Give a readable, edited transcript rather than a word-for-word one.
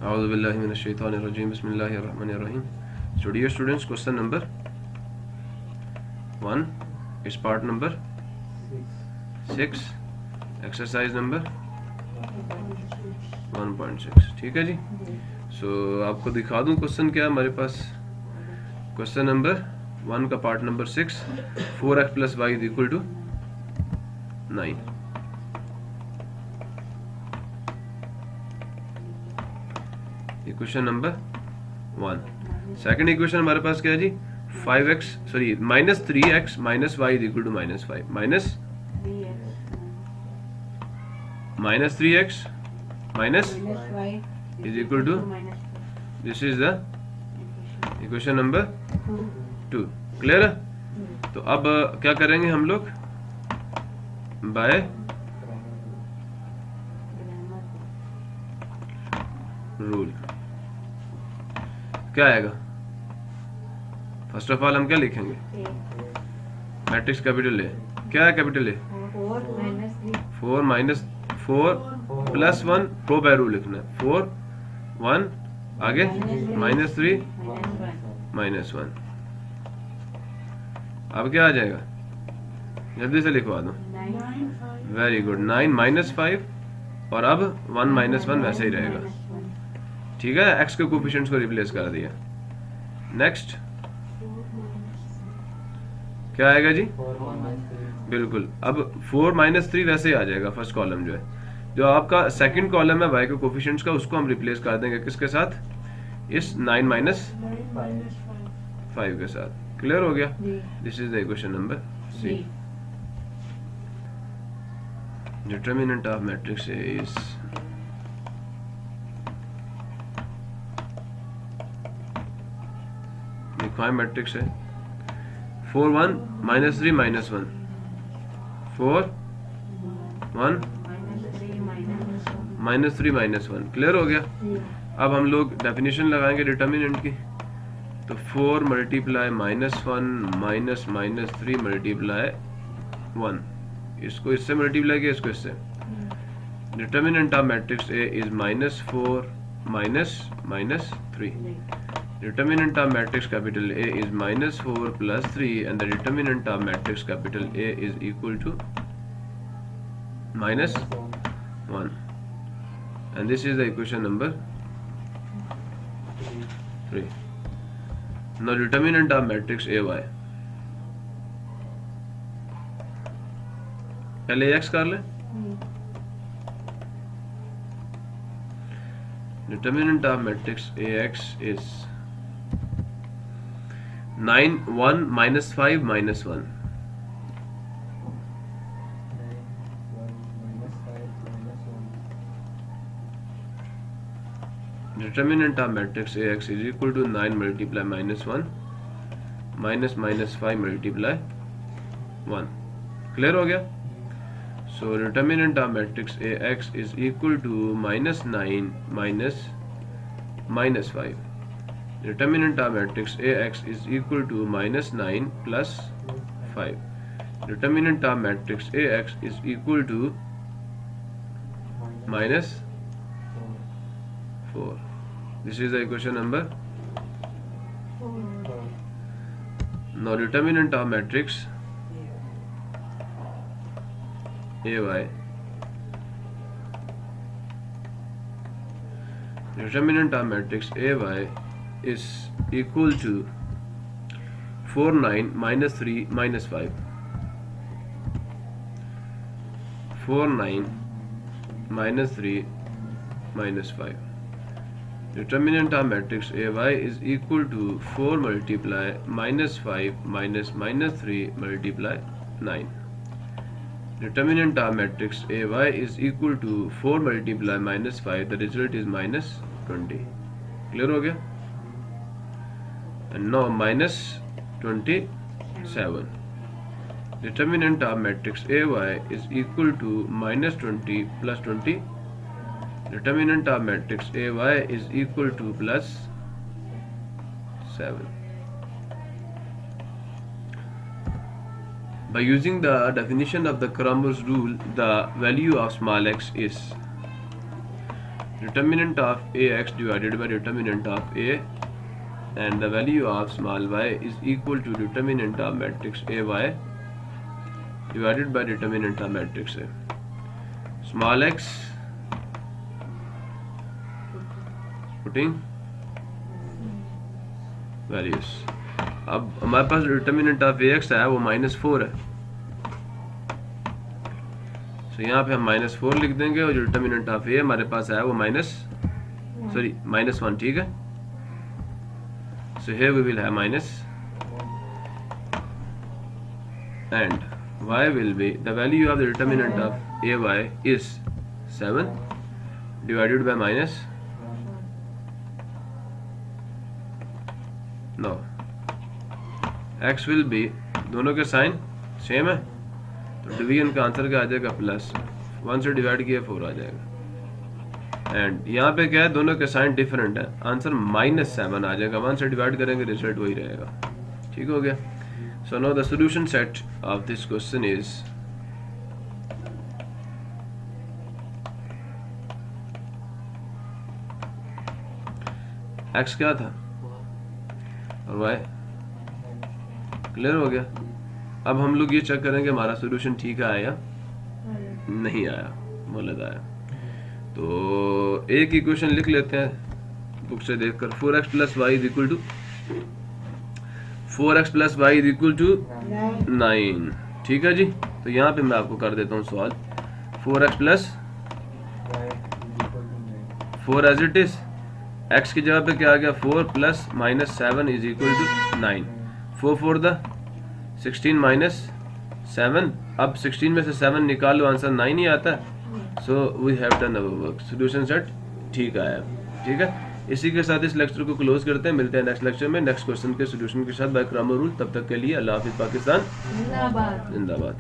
A'udhu billahi minash shaitanir rajim. Bismillahir rahmanir rahim. So dear students, question number 1 is part number 6, exercise number 1.6. ठीक है जी. So आपको दिखा दूं question क्या है हमारे पास. क्वेश्चन नंबर 1 का part number 6, 4x plus y is equal to 9. Equation number 1. Second equation हमारे पास क्या है जी, 5x sorry minus 3x minus y is equal to minus 5. Minus 3x minus is equal to, this is the equation number 2. Clear है. तो अब क्या करेंगे हम लोग, बाय रूल क्या आएगा. फर्स्ट ऑफ ऑल हम क्या लिखेंगे, मैट्रिक्स कैपिटल ए. क्या है capital A, 4 minus 4 plus 1, pro by rule लिखना है. 4 1 आगे माइनस 3 माइनस 1. अब क्या आ जाएगा, जल्दी से लिखवा दो. Very good. 9 माइनस 5 और अब 1 माइनस 1 वैसे ही रहेगा. ठीक है, एक्स के कोफिशिएंट्स को रिप्लेस कर दिया. नेक्स्ट क्या आएगा जी, बिल्कुल. अब 4 माइनस 3 वैसे ही आ जाएगा. फर्स्ट कॉलम जो है, जो आपका सेकंड कॉलम है वाई के कोफिशिएंट्स का, उसको हम रिप्लेस कर देंगे किसके साथ, इस 9 माइनस 5 के साथ. क्लियर हो गया. This is the equation number C. Determinant of matrix is matrix है 4 1 minus 3 minus 1, 4 1 minus 3 minus 1. Clear हो गया. अब हम लोग डेफिनेशन लगाएंगे डिटर्मिनेंट की. तो 4 multiply minus 1 minus minus 3 multiply 1. इसको इससे मल्टीप्लाई किया, इसको इससे. Determinant of matrix A is minus 4 minus minus 3. Determinant of matrix capital A is minus 4 plus 3 and the determinant of matrix capital A is equal to minus 1. And this is the equation number 3. Now determinant of matrix AY. पहले AX कर ले. Determinant of matrix AX is 9 1 minus 5 minus 1. Determinant of matrix AX is equal to 9 multiply minus 1 minus minus 5 multiply 1. Clear हो गया. So determinant of matrix AX is equal to minus 9 minus minus 5. Determinant of matrix AX is equal to minus 9 plus 5. Determinant of matrix AX is equal to minus 4. This is the equation number. Now determinant of matrix AY. Determinant of matrix AY is equal to 4 9 minus 3 minus 5. 4 9 minus 3 minus 5. Determinant of matrix AY is equal to 4 multiply minus 5 minus minus 3 multiply 9. Determinant of matrix AY is equal to 4 multiply minus 5. The result is minus 20. Clear हो गया. And now minus 27. Determinant of matrix AY is equal to minus 20 plus 20. Determinant of matrix AY is equal to plus 7. By using the definition of the Cramer's rule, the value of small x is determinant of ax divided by determinant of a and the value of small y is equal to determinant of matrix ay divided by determinant of matrix A. Small x putting values. अब हमारे पास determinant of ax है वो -4 है, तो यहाँ पे हम -4 लिख देंगे और जो डिटर्मिनेंट ऑफ a हमारे पास है वो -1, ठीक है. So here we will have minus and y will be the value of the determinant of ay is 7 divided by minus no x will be, दोनों के साइन सेम है तो डिवीजन का आंसर क्या आ जाएगा +1 से डिवाइड किया 4 आ जाएगा. एंड यहाँ पे क्या है, दोनों के साइन डिफरेंट है, आंसर -7 आ जाएगा. 1 से डिवाइड करेंगे रिजल्ट वही रहेगा. ठीक हो गया. So now the solution set of this question is x क्या था और y. क्लियर हो गया. अब हम लोग ये चेक करेंगे हमारा सॉल्यूशन ठीक आया या नहीं आया, गलत आया. तो एक इक्वेशन लिख लेते हैं बुक से देखकर. 4x + y is equal to 9. ठीक है जी. तो यहाँ पे मैं आपको कर देता हूँ सवाल. 4x + 4 as it is. x की जगह पे क्या आ गया 4 + -7 इज इक्वल टू 9. 4 4 द 16 -7. अब 16 में से 7 निकालो, आंसर 9 ही आता है. So we have done our work. Solution set ठीक आया. ठीक है. इसी के साथ इस लेक्चर को क्लोज करते हैं. मिलते हैं नेक्स्ट लेक्चर में नेक्स्ट क्वेश्चन के सॉल्यूशन के साथ बाय क्रामर रूल. तब तक के लिए अल्लाह हाफिज. पाकिस्तान जिंदाबाद.